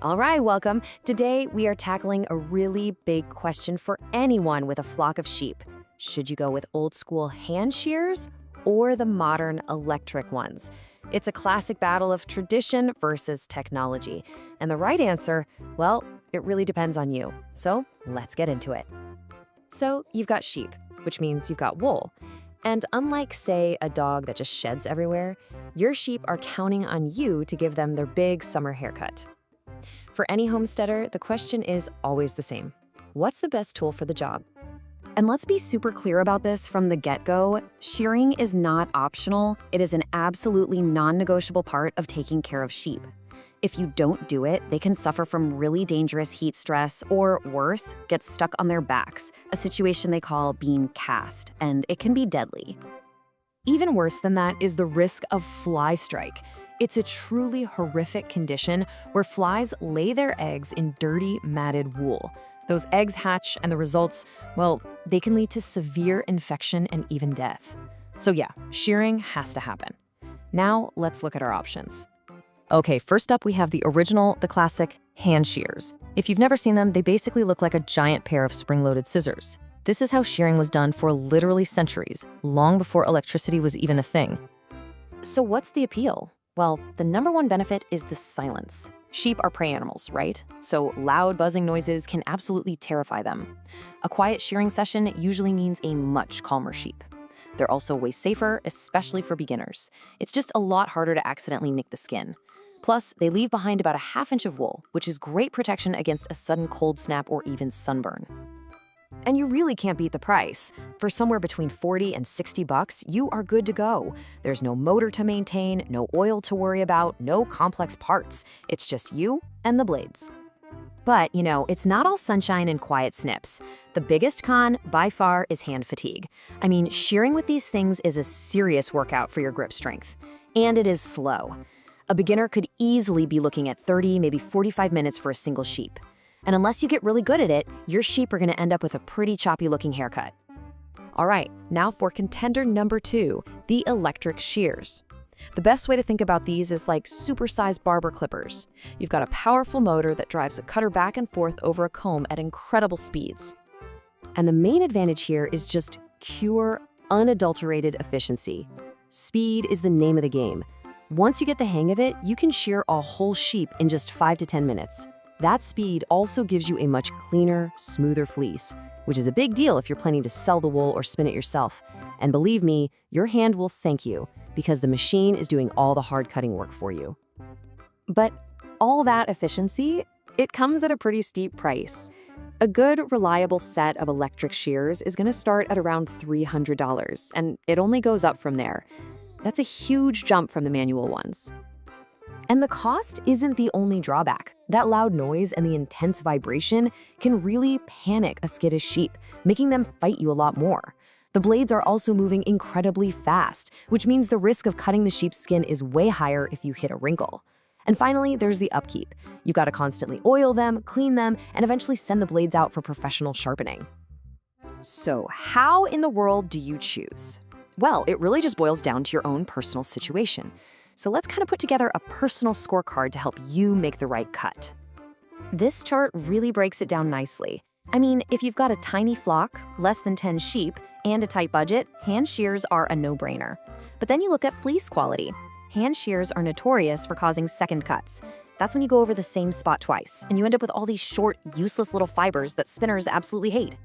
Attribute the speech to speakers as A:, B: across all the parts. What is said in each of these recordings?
A: All right, welcome. Today, we are tackling a really big question for anyone with a flock of sheep. Should you go with old school hand shears or the modern electric ones? It's a classic battle of tradition versus technology. And the right answer, well, it really depends on you. So let's get into it. So you've got sheep, which means you've got wool. And unlike, say, a dog that just sheds everywhere, your sheep are counting on you to give them their big summer haircut. For any homesteader, the question is always the same. What's the best tool for the job? And let's be super clear about this from the get-go. Shearing is not optional. It is an absolutely non-negotiable part of taking care of sheep. If you don't do it, they can suffer from really dangerous heat stress or, worse, get stuck on their backs, a situation they call being cast, and it can be deadly. Even worse than that is the risk of flystrike. It's a truly horrific condition where flies lay their eggs in dirty, matted wool. Those eggs hatch, and the results, well, they can lead to severe infection and even death. So yeah, shearing has to happen. Now, let's look at our options. Okay, first up we have the classic hand shears. If you've never seen them, they basically look like a giant pair of spring-loaded scissors. This is how shearing was done for literally centuries, long before electricity was even a thing. So what's the appeal? Well, the number one benefit is the silence. Sheep are prey animals, right? So loud buzzing noises can absolutely terrify them. A quiet shearing session usually means a much calmer sheep. They're also way safer, especially for beginners. It's just a lot harder to accidentally nick the skin. Plus, they leave behind about a half-inch of wool, which is great protection against a sudden cold snap or even sunburn. And you really can't beat the price. For somewhere between $40 and $60, you are good to go. There's no motor to maintain, no oil to worry about, no complex parts. It's just you and the blades. But, it's not all sunshine and quiet snips. The biggest con, by far, is hand fatigue. I mean, shearing with these things is a serious workout for your grip strength. And it is slow. A beginner could easily be looking at 30, maybe 45 minutes for a single sheep. And unless you get really good at it, your sheep are going to end up with a pretty choppy-looking haircut. All right, now for contender number 2, the electric shears. The best way to think about these is like super-sized barber clippers. You've got a powerful motor that drives a cutter back and forth over a comb at incredible speeds. And the main advantage here is just pure, unadulterated efficiency. Speed is the name of the game. Once you get the hang of it, you can shear a whole sheep in just 5 to 10 minutes. That speed also gives you a much cleaner, smoother fleece, which is a big deal if you're planning to sell the wool or spin it yourself. And believe me, your hand will thank you because the machine is doing all the hard cutting work for you. But all that efficiency, it comes at a pretty steep price. A good, reliable set of electric shears is going to start at around $300, and it only goes up from there. That's a huge jump from the manual ones. And the cost isn't the only drawback. That loud noise and the intense vibration can really panic a skittish sheep, making them fight you a lot more. The blades are also moving incredibly fast, which means the risk of cutting the sheep's skin is way higher if you hit a wrinkle. And finally, there's the upkeep. You've got to constantly oil them, clean them, and eventually send the blades out for professional sharpening. So how in the world do you choose? Well, it really just boils down to your own personal situation. So let's kind of put together a personal scorecard to help you make the right cut. This chart really breaks it down nicely. I mean, if you've got a tiny flock, less than 10 sheep, and a tight budget, hand shears are a no-brainer. But then you look at fleece quality. Hand shears are notorious for causing second cuts. That's when you go over the same spot twice, and you end up with all these short, useless little fibers that spinners absolutely hate.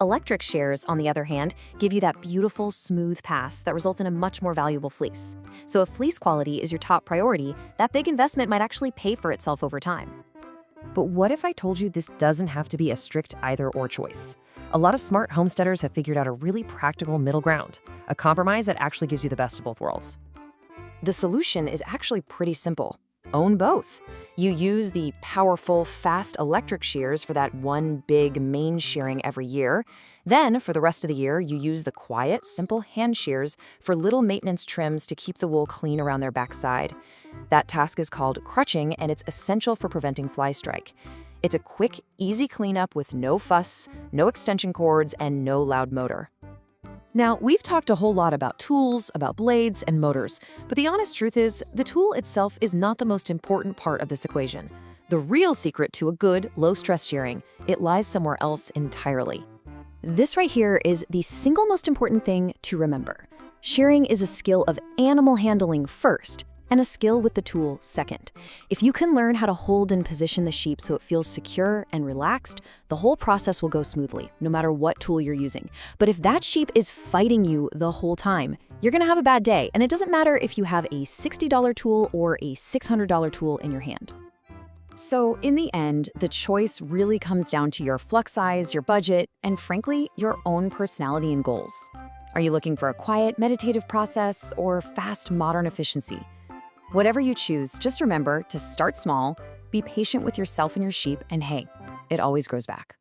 A: Electric shears, on the other hand, give you that beautiful, smooth pass that results in a much more valuable fleece. So if fleece quality is your top priority, that big investment might actually pay for itself over time. But what if I told you this doesn't have to be a strict either-or choice? A lot of smart homesteaders have figured out a really practical middle ground, a compromise that actually gives you the best of both worlds. The solution is actually pretty simple. Own both. You use the powerful, fast electric shears for that one big main shearing every year. Then, for the rest of the year, you use the quiet, simple hand shears for little maintenance trims to keep the wool clean around their backside. That task is called crutching, and it's essential for preventing fly strike. It's a quick, easy cleanup with no fuss, no extension cords, and no loud motor. Now, we've talked a whole lot about tools, about blades, and motors, but the honest truth is, the tool itself is not the most important part of this equation. The real secret to a good, low-stress shearing, it lies somewhere else entirely. This right here is the single most important thing to remember. Shearing is a skill of animal handling first, and a skill with the tool second. If you can learn how to hold and position the sheep so it feels secure and relaxed, the whole process will go smoothly, no matter what tool you're using. But if that sheep is fighting you the whole time, you're gonna have a bad day, and it doesn't matter if you have a $60 tool or a $600 tool in your hand. So in the end, the choice really comes down to your flux size, your budget, and frankly, your own personality and goals. Are you looking for a quiet, meditative process or fast, modern efficiency? Whatever you choose, just remember to start small, be patient with yourself and your sheep, and hey, it always grows back.